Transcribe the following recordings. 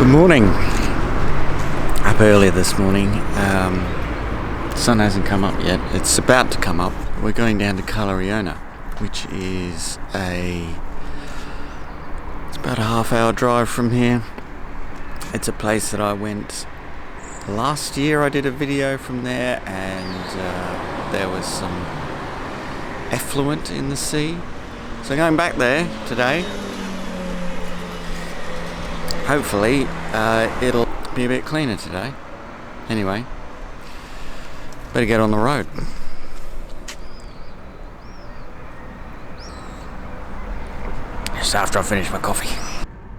Good morning. Up early this morning. Sun hasn't come up yet. It's about to come up. We're going down to Cala Reona, which is it's about a half-hour drive from here. It's a place that I went last year. I did a video from there, and there was some effluent in the sea. So going back there today. Hopefully it'll be a bit cleaner today. Anyway, better get on the road. Just after I finish my coffee.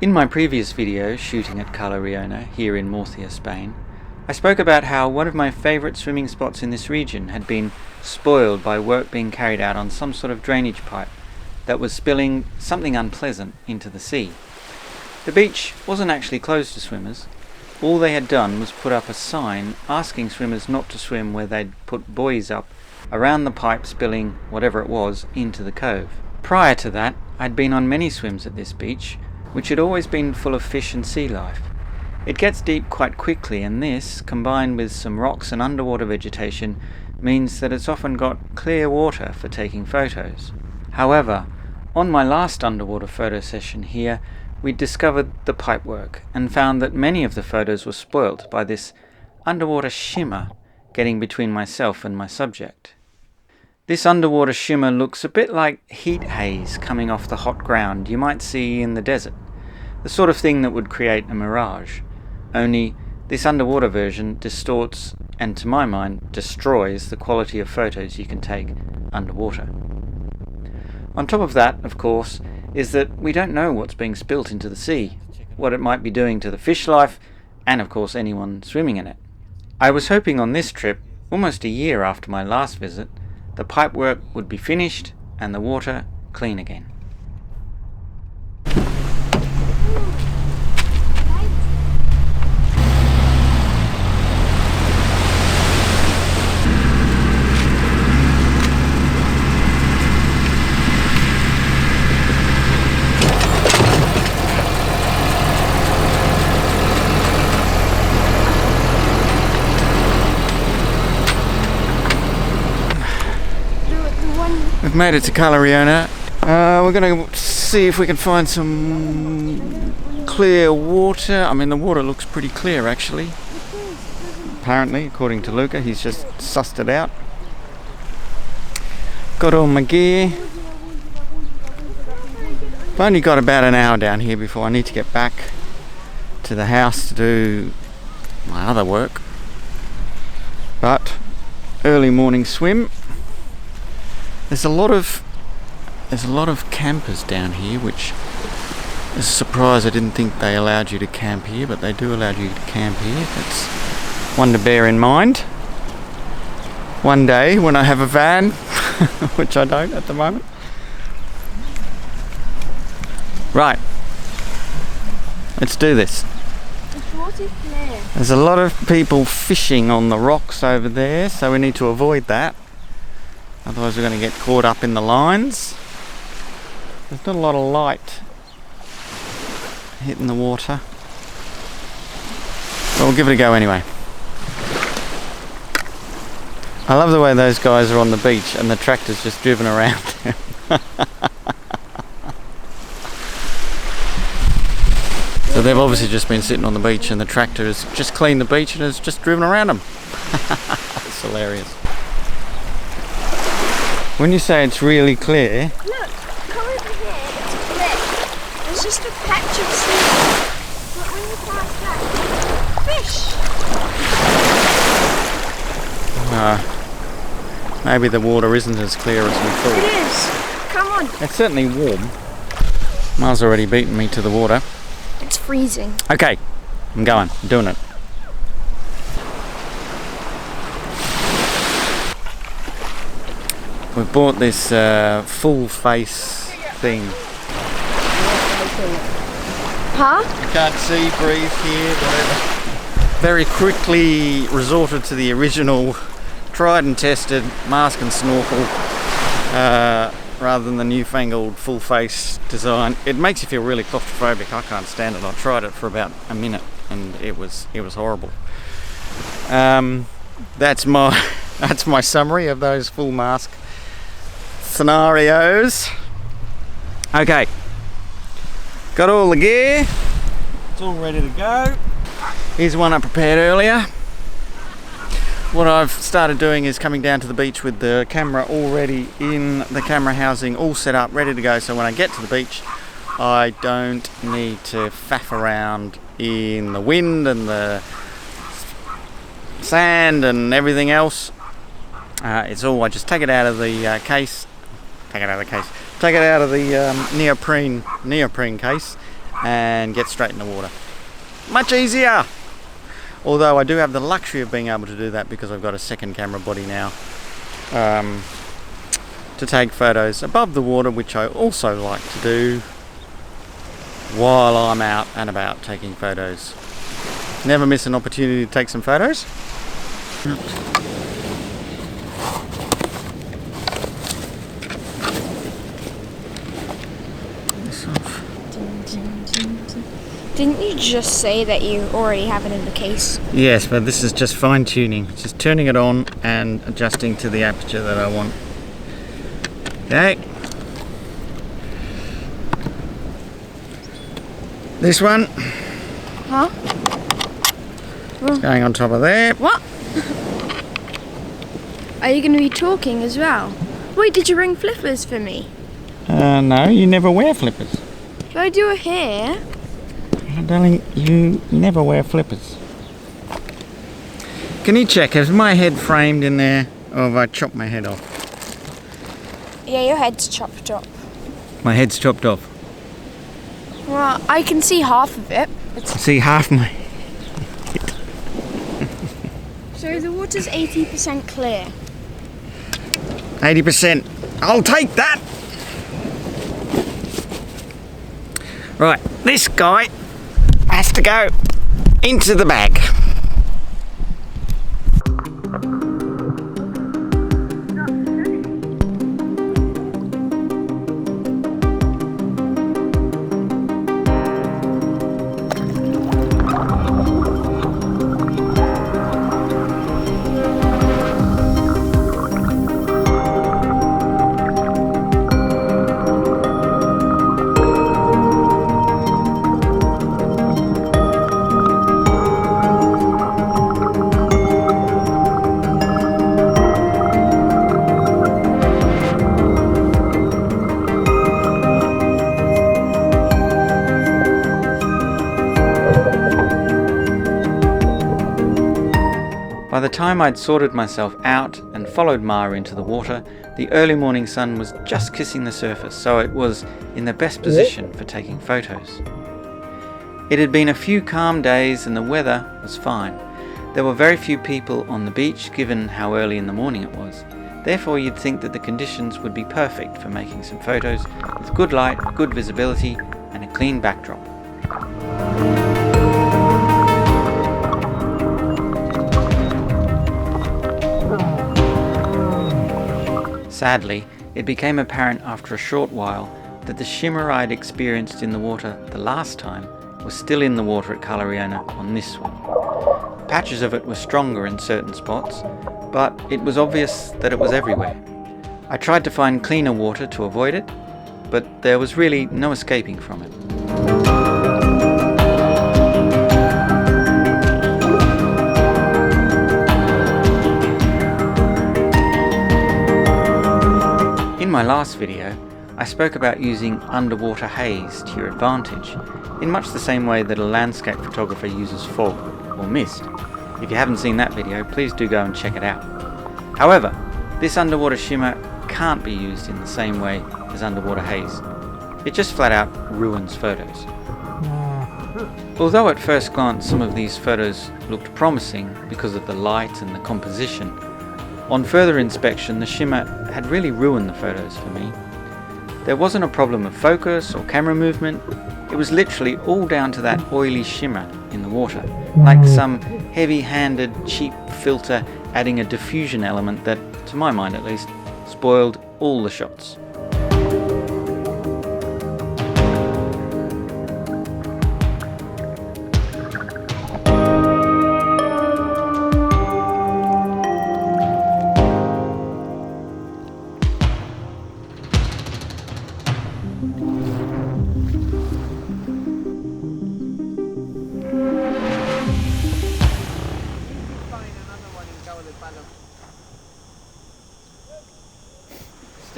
In my previous video shooting at Cala Reona here in Murcia, Spain, I spoke about how one of my favourite swimming spots in this region had been spoiled by work being carried out on some sort of drainage pipe that was spilling something unpleasant into the sea. The beach wasn't actually closed to swimmers. All they had done was put up a sign asking swimmers not to swim where they'd put buoys up around the pipe spilling whatever it was into the cove. Prior to that, I'd been on many swims at this beach, which had always been full of fish and sea life. It gets deep quite quickly, and this, combined with some rocks and underwater vegetation, means that it's often got clear water for taking photos. However, on my last underwater photo session here, we discovered the pipework and found that many of the photos were spoilt by this underwater shimmer getting between myself and my subject. This underwater shimmer looks a bit like heat haze coming off the hot ground you might see in the desert, the sort of thing that would create a mirage, only this underwater version distorts and, to my mind, destroys the quality of photos you can take underwater. On top of that, of course, is that we don't know what's being spilt into the sea, what it might be doing to the fish life, and of course anyone swimming in it. I was hoping on this trip, almost a year after my last visit, the pipework would be finished and the water clean again. We've made it to Cala Reona. We're going to see if we can find some clear water. I mean, the water looks pretty clear actually. Apparently, according to Luca, he's just sussed it out. Got all my gear. I've only got about an hour down here before I need to get back to the house to do my other work. But early morning swim. There's a lot of campers down here, which is a surprise. I didn't think they allowed you to camp here, but they do allow you to camp here. That's one to bear in mind. One day when I have a van, which I don't at the moment. Right, let's do this. There's a lot of people fishing on the rocks over there, so we need to avoid that. Otherwise we're going to get caught up in the lines. There's not a lot of light hitting the water. But we'll give it a go anyway. I love the way those guys are on the beach and the tractor's just driven around them. So they've obviously just been sitting on the beach and the tractor has just cleaned the beach and has just driven around them. It's hilarious. When you say it's really clear... Look, come over here, it's clear. There's just a patch of sea. But when you pass that, fish! Maybe the water isn't as clear as we thought. It is! Come on! It's certainly warm. Miles already beaten me to the water. It's freezing. Okay, I'm going. I'm doing it. We've bought this full face thing. Huh? You can't see, breathe, hear, whatever. Very quickly resorted to the original tried and tested mask and snorkel rather than the newfangled full face design. It makes you feel really claustrophobic. I can't stand it. I tried it for about a minute. and it was horrible. That's my summary of those full mask scenarios. Okay, got all the gear, it's all ready to go. Here's one I prepared earlier. What I've started doing is coming down to the beach with the camera already in the camera housing, all set up, ready to go, so when I get to the beach I don't need to faff around in the wind and the sand and everything else. It's all, I just take it out of the case, take it out of the neoprene case and get straight in the water. Much easier! Although I do have the luxury of being able to do that because I've got a second camera body now to take photos above the water, which I also like to do while I'm out and about taking photos. Never miss an opportunity to take some photos. Didn't you just say that you already have it in the case? Yes, but this is just fine tuning. Just turning it on and adjusting to the aperture that I want. Okay. This one. Huh? Going on top of there. What? Are you going to be talking as well? Wait, did you bring flippers for me? No, you never wear flippers. But I do it here. Darling, you never wear flippers. Can you check, is my head framed in there, or have I chopped my head off? Yeah, your head's chopped up. My head's chopped off. Well, I can see half of it. See half my head. So the water's 80% clear. 80%. I'll take that! Right, this guy has to go into the bag. By the time I'd sorted myself out and followed Ma into the water, the early morning sun was just kissing the surface, so it was in the best position for taking photos. It had been a few calm days and the weather was fine. There were very few people on the beach given how early in the morning it was. Therefore you'd think that the conditions would be perfect for making some photos with good light, good visibility and a clean backdrop. Sadly, it became apparent after a short while that the shimmer I'd experienced in the water the last time was still in the water at Cala Reona on this one. Patches of it were stronger in certain spots, but it was obvious that it was everywhere. I tried to find cleaner water to avoid it, but there was really no escaping from it. In my last video, I spoke about using underwater haze to your advantage, in much the same way that a landscape photographer uses fog or mist. If you haven't seen that video, please do go and check it out. However, this underwater shimmer can't be used in the same way as underwater haze. It just flat out ruins photos. Although at first glance some of these photos looked promising because of the light and the composition, on further inspection the shimmer had really ruined the photos for me. There wasn't a problem of focus or camera movement, it was literally all down to that oily shimmer in the water, like some heavy-handed cheap filter adding a diffusion element that, to my mind at least, spoiled all the shots.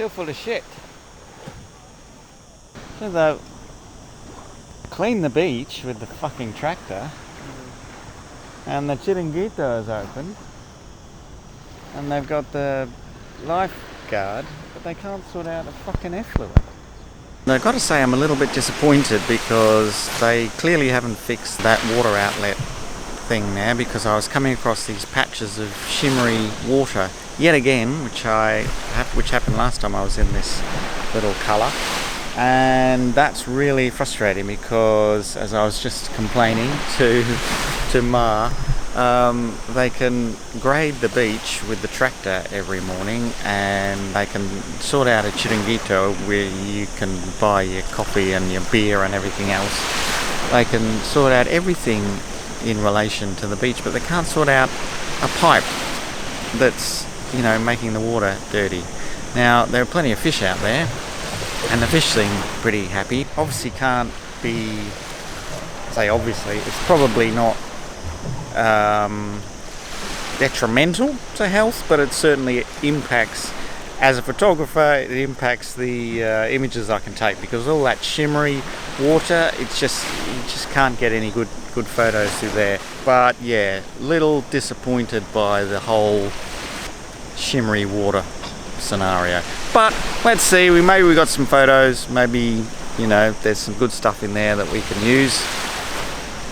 still full of shit. So they cleaned the beach with the fucking tractor, and the chiringuito is open, and they've got the lifeguard, but they can't sort out the fucking effluent. Now, I've got to say I'm a little bit disappointed because they clearly haven't fixed that water outlet thing now, because I was coming across these patches of shimmery water yet again, which happened last time I was in this little colour. And that's really frustrating because, as I was just complaining to Ma, they can grade the beach with the tractor every morning, and they can sort out a chiringuito where you can buy your coffee and your beer and everything else. They can sort out everything in relation to the beach, but they can't sort out a pipe that's, you know, making the water dirty. Now, there are plenty of fish out there, and the fish seem pretty happy. Obviously can't be, obviously, it's probably not detrimental to health, but it certainly impacts, as a photographer, it impacts the images I can take, because all that shimmery water, you just can't get any good photos through there. But yeah, little disappointed by the whole shimmery water scenario, but let's see, maybe we got some photos, maybe, you know, there's some good stuff in there that we can use.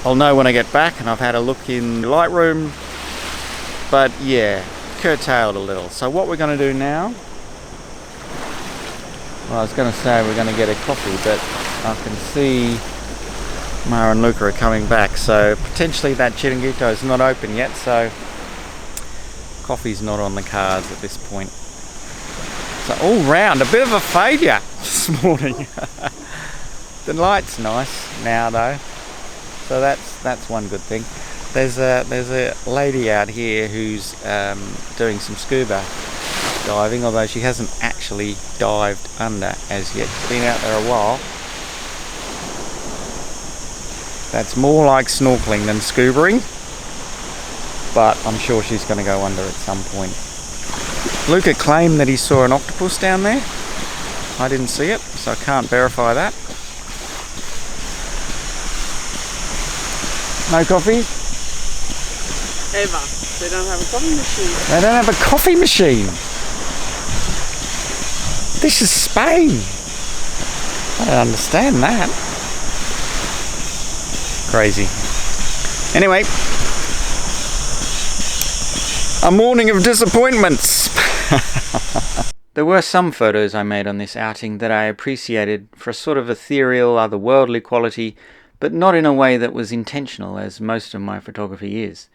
I'll know when I get back and I've had a look in Lightroom, but yeah, curtailed a little. So what we're going to do now, well, I was going to say we're going to get a coffee, but I can see Mara and Luca are coming back, so potentially that chiringuito is not open yet, so coffee's not on the cards at this point. So all round, a bit of a failure this morning. The light's nice now though, so that's one good thing. There's a lady out here who's doing some scuba diving, although she hasn't actually dived under as yet. She's been out there a while. That's more like snorkeling than scubaing, but I'm sure she's going to go under at some point. Luca claimed that he saw an octopus down there. I didn't see it, so I can't verify that. No coffee? Eva, they don't have a coffee machine. They don't have a coffee machine. This is Spain. I don't understand that. Crazy. Anyway, a morning of disappointments. There were some photos I made on this outing that I appreciated for a sort of ethereal, otherworldly quality, but not in a way that was intentional, as most of my photography is.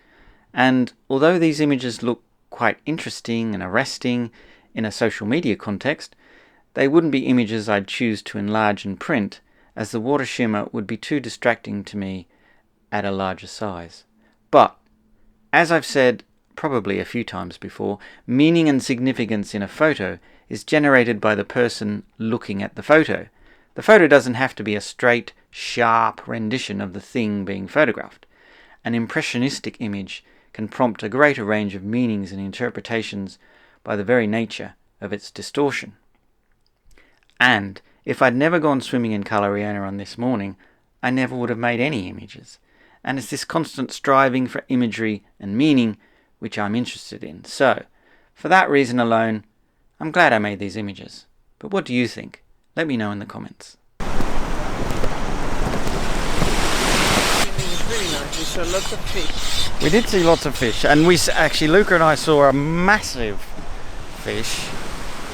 And although these images look quite interesting and arresting in a social media context, they wouldn't be images I'd choose to enlarge and print, as the water shimmer would be too distracting to me at a larger size. But, as I've said probably a few times before, meaning and significance in a photo is generated by the person looking at the photo. The photo doesn't have to be a straight, sharp rendition of the thing being photographed. An impressionistic image can prompt a greater range of meanings and interpretations by the very nature of its distortion. And if I'd never gone swimming in Cala Reona on this morning, I never would have made any images. And it's this constant striving for imagery and meaning which I'm interested in. So, for that reason alone, I'm glad I made these images. But what do you think? Let me know in the comments. Really nice. We saw lots of fish. We did see lots of fish, and Luca and I saw a massive fish.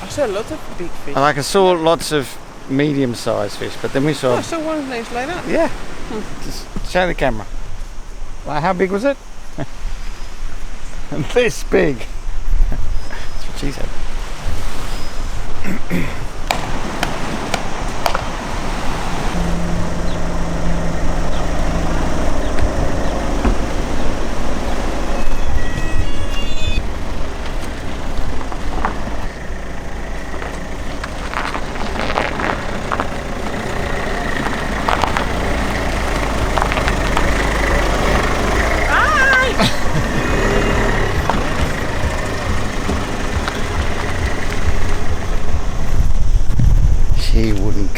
I saw a lot of big fish. I saw lots of medium-sized fish, but then we saw... I saw one place like that. Yeah. Just show the camera. Like, how big was it? This big. That's what she said.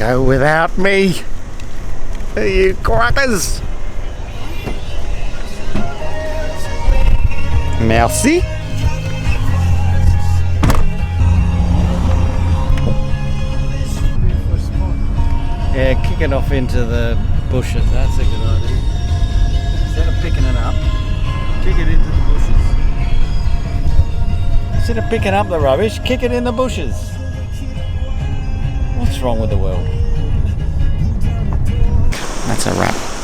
go without me. You crackers. Merci. Yeah, kick it off into the bushes. That's a good idea. Instead of picking it up, kick it into the bushes. Instead of picking up the rubbish, kick it in the bushes. What's wrong with the world? That's a wrap.